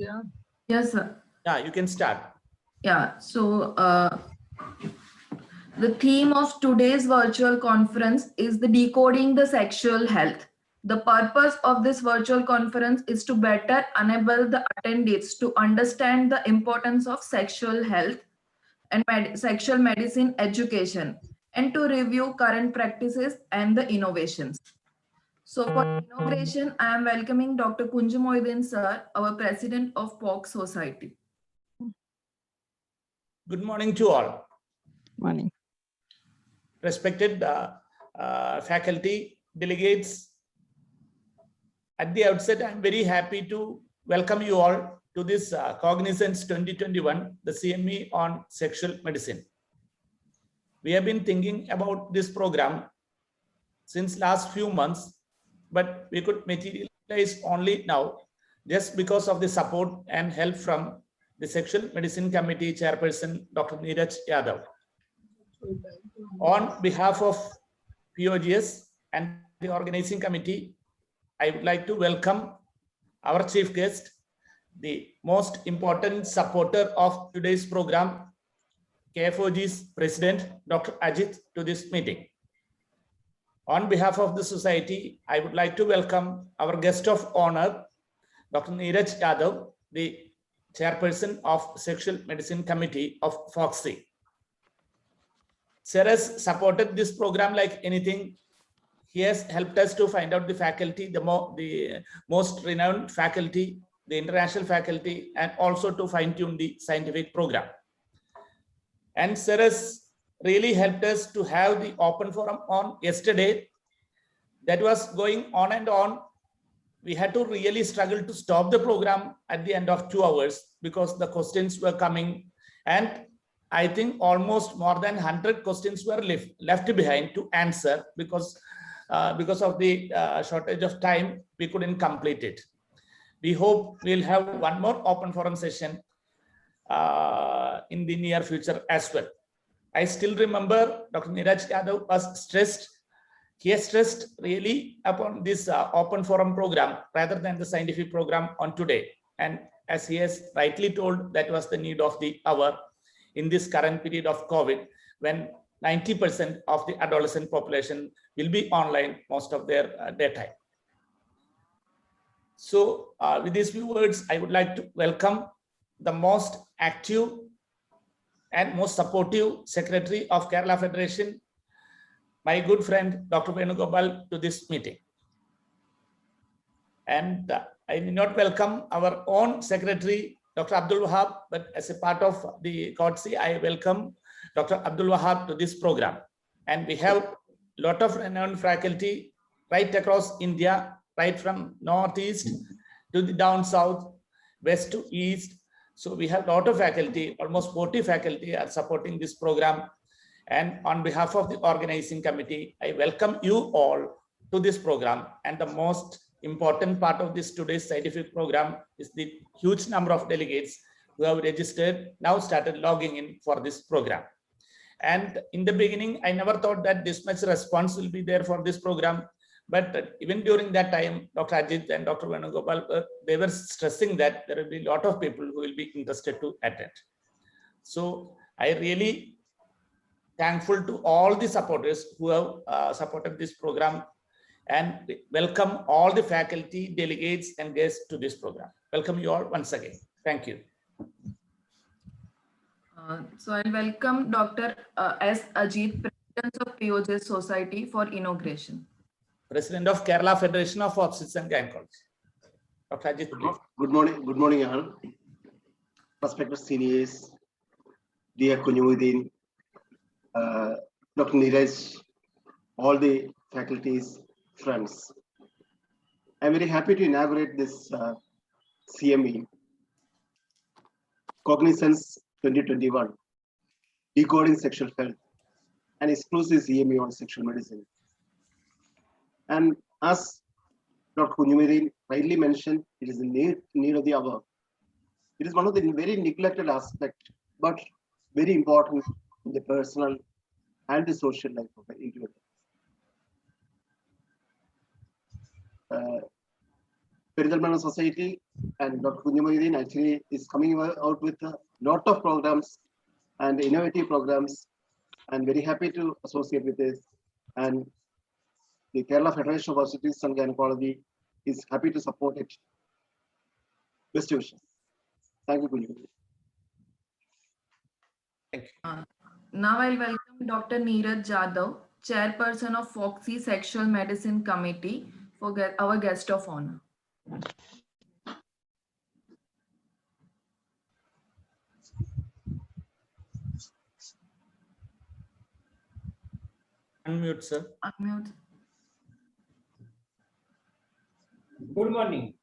Yeah. Yes, sir. Yeah, you can start. Yeah. So the theme of today's virtual conference is the decoding the sexual health. The purpose of this virtual conference is to better enable the attendees to understand the importance of sexual health and sexual medicine education and to review current practices and the innovations. So for inauguration, I am welcoming Dr. Kunju Moidin sir, our president of POC Society. Good morning to all. Morning. Respected faculty, delegates. At the outset, I'm very happy to welcome you all to this Cognizance 2021, the CME on sexual medicine. We have been thinking about this program since last few months, but we could materialize only now just because of the support and help from the Sexual Medicine Committee Chairperson, Dr. Neeraj Yadav. On behalf of POGS and the organizing committee, I would like to welcome our chief guest, the most important supporter of today's program, KFOG's President, Dr. Ajit, to this meeting. On behalf of the society, I would like to welcome our guest of honor, Dr. Neeraj Yadav, the Chairperson of Sexual Medicine Committee of FOGSI. Sir has supported this program like anything. He has helped us to find out the faculty, the most renowned faculty, the international faculty, and also to fine-tune the scientific program. And Sir has really helped us to have the open forum on yesterday. That was going on and on. We had to really struggle to stop the program at the end of 2 hours because the questions were coming, and I think almost more than 100 questions were left behind to answer because of the shortage of time, we couldn't complete it. We hope we'll have one more open forum session in the near future as well. I still remember Dr. Neeraj Yadav was stressed. He has stressed really upon this open forum program rather than the scientific program on today. And as he has rightly told, that was the need of the hour in this current period of COVID, when 90% of the adolescent population will be online most of their daytime. So with these few words, I would like to welcome the most active and most supportive Secretary of Kerala Federation, my good friend, Dr. Venugopal, to this meeting. And I did not welcome our own Secretary, Dr. Abdul Wahab, but as a part of the courtesy, I welcome Dr. Abdul Wahab to this program. And we have a lot of renowned faculty right across India, right from Northeast to the down South, West to East. So we have a lot of faculty, almost 40 faculty are supporting this program. And on behalf of the organizing committee, I welcome you all to this program. And the most important part of this today's scientific program is the huge number of delegates who have registered, now started logging in for this program. And in the beginning, I never thought that this much response will be there for this program. But even during that time, Dr. Ajit and Dr. Venugopal, they were stressing that there will be a lot of people who will be interested to attend. So I really thankful to all the supporters who have supported this program, and welcome all the faculty, delegates, and guests to this program. Welcome you all once again. Thank you. So I welcome Dr. S. Ajit, President of POGS Society, for inauguration. President of Kerala Federation of Obstetrics and Gynecology. Dr. Ajit, please. Good morning, all. Respected seniors, dear Kunju, Dr. Neeraj, all the faculties, friends. I'm very happy to inaugurate this CME, Cognizance 2021, Decoding Sexual Health, an exclusive CME on sexual medicine. And as Dr. Kunju rightly mentioned, it is the need of the hour. It is one of the very neglected aspects, but very important in the personal and the social life of the individual. Peridhalmana Society and Dr. Kunjumoyuddin actually is coming out with a lot of programs and innovative programs. I'm very happy to associate with this. And the Kerala Federation of Obstetrics and Gynecology is happy to support it. Best wishes. Thank you, Kunjumoyuddin. Now I'll welcome Dr. Neeraj Jadhav, Chairperson of FOXI Sexual Medicine Committee, for our guest of honor. Unmute, sir. Unmute. Good morning.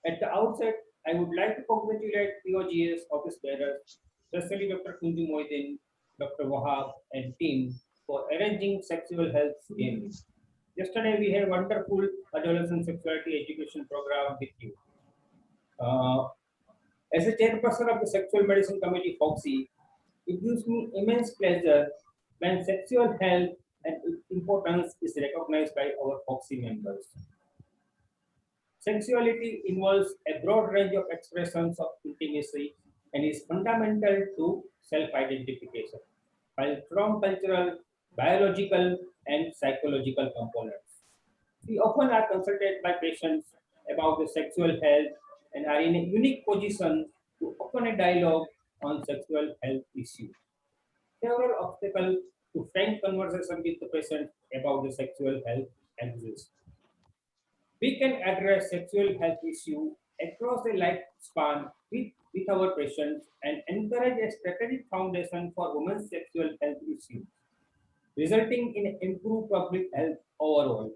At the outset, I would like to congratulate POGS office bearers, especially Dr. Kunjumoyuddin, Dr. Wahab, and team for arranging sexual health games. Yesterday, we had a wonderful adolescent sexuality education program with you. As a chairperson of the Sexual Medicine Committee, FOXI, it gives me immense pleasure when sexual health and its importance is recognized by our FOXI members. Sexuality involves a broad range of expressions of intimacy and is fundamental to self-identification, while from cultural, biological, and psychological components. We often are consulted by patients about the sexual health and are in a unique position to open a dialogue on sexual health issues. Several obstacles to frank conversation with the patient about the sexual health exist. We can address sexual health issues across the lifespan with our patients and encourage a strategic foundation for women's sexual health issues, resulting in improved public health overall.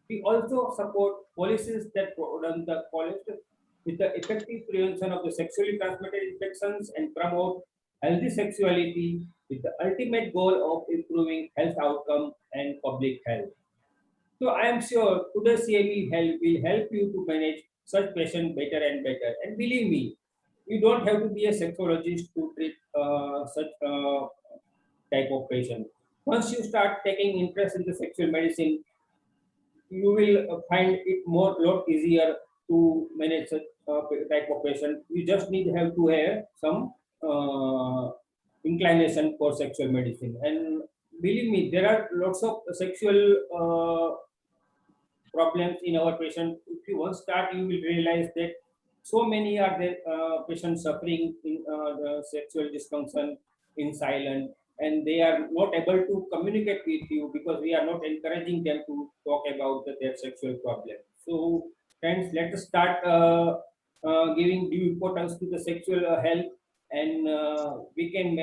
We also support policies that broaden the college with the effective prevention of the sexually transmitted infections and promote healthy sexuality with the ultimate goal of improving health outcome and public health. So I am sure today's CME will help you to manage such patients better and better. And believe me, you don't have to be a sexologist to treat such type of patient. Once you start taking interest in the sexual medicine, you will find it lot easier to manage such type of patient. You just need to have some inclination for sexual medicine. And believe me, there are lots of sexual problems in our patient. If you once start, you will realize that so many are the patients suffering in the sexual dysfunction in silence, and they are not able to communicate with you because we are not encouraging them to talk about their sexual problem. So friends, let us start giving due importance to the sexual health, and we can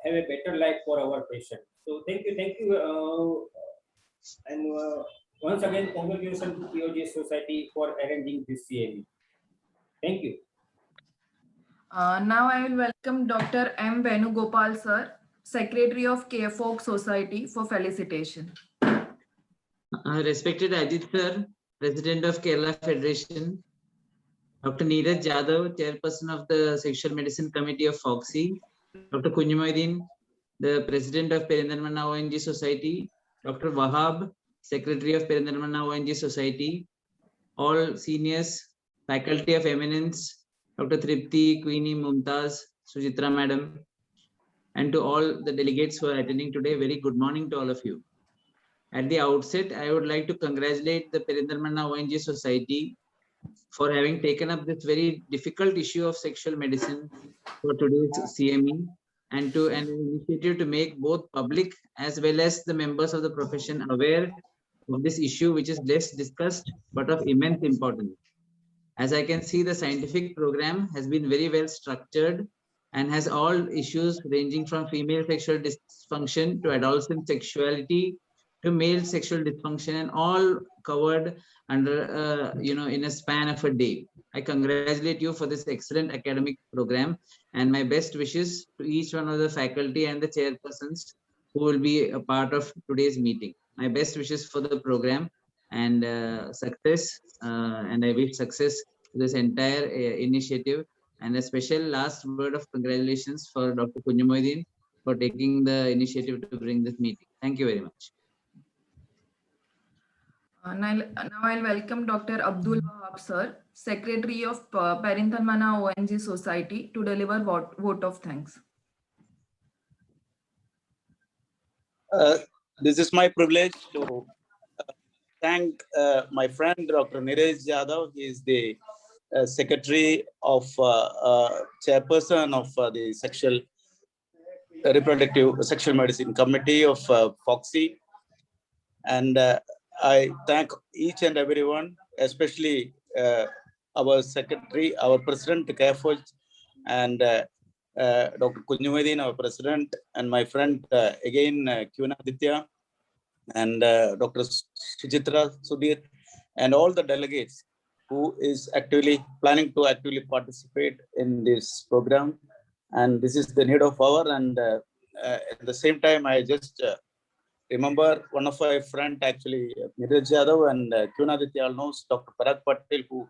have a better life for our patient. So thank you, and once again, congratulations to POGS Society for arranging this CME. Thank you. Now I will welcome Dr. M. Venugopal sir, Secretary of KFOG Society, for felicitation. Respected Ajit sir, President of Kerala Federation, Dr. Neeraj Jadhav, Chairperson of the Sexual Medicine Committee of FOXI, Dr. Kunjumoyuddin, the President of Perindalmanna ONG Society, Dr. Wahab, Secretary of Perindalmanna ONG Society, all seniors, faculty of eminence, Dr. Tripti, Queenie, Mumtaz, Sujitra Madam, and to all the delegates who are attending today, very good morning to all of you. At the outset, I would like to congratulate the Perindalmanna ONG Society for having taken up this very difficult issue of sexual medicine for today's CME, and to an initiative to make both public as well as the members of the profession aware of this issue, which is less discussed but of immense importance. As I can see, the scientific program has been very well structured and has all issues ranging from female sexual dysfunction to adolescent sexuality to male sexual dysfunction, and all covered under in a span of a day. I congratulate you for this excellent academic program, and my best wishes to each one of the faculty and the chairpersons who will be a part of today's meeting. My best wishes for the program and success, and I wish success to this entire initiative, and a special last word of congratulations for Dr. Kunjumoyuddin for taking the initiative to bring this meeting. Thank you very much. Now I'll welcome Dr. Abdul Wahab sir, Secretary of Perinthalmanna ONG Society, to deliver vote of thanks. This is my privilege to thank my friend Dr. Neeraj Yadav. He is the secretary of chairperson of the reproductive sexual medicine committee of FOXY, and I thank each and everyone, especially our secretary, our president Kafoj, and Dr. Kunjumadin, our president, and my friend again Kyuna Aditya, and Dr. Sujitra Sudhir, and all the delegates who is actively planning to actively participate in this program. And this is the need of hour. And at the same time, I just remember one of my friend, actually, Neeraj Yadav and Kyuna Aditya knows Dr. Parag Patel, who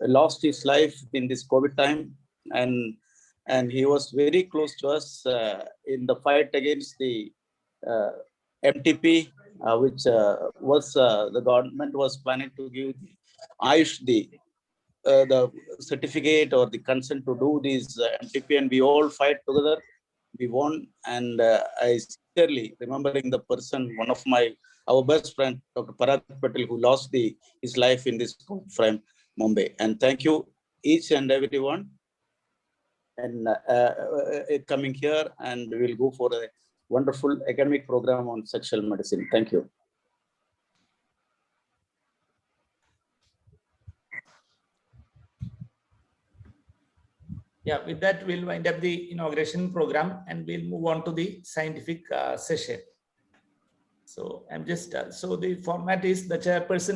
lost his life in this COVID time. And he was very close to us in the fight against the MTP, which was the government was planning to give Ayush the certificate or the consent to do this MTP, and we all fight together. We won, and I sincerely remembering the person, one of our best friend, Dr. Parag Patel, who lost his life in this from Mumbai. And thank you each and everyone, and coming here, and we'll go for a wonderful academic program on sexual medicine. Thank you. Yeah, with that, we'll wind up the inauguration program and we'll move on to the scientific session. So I'm just, so the format is the chairperson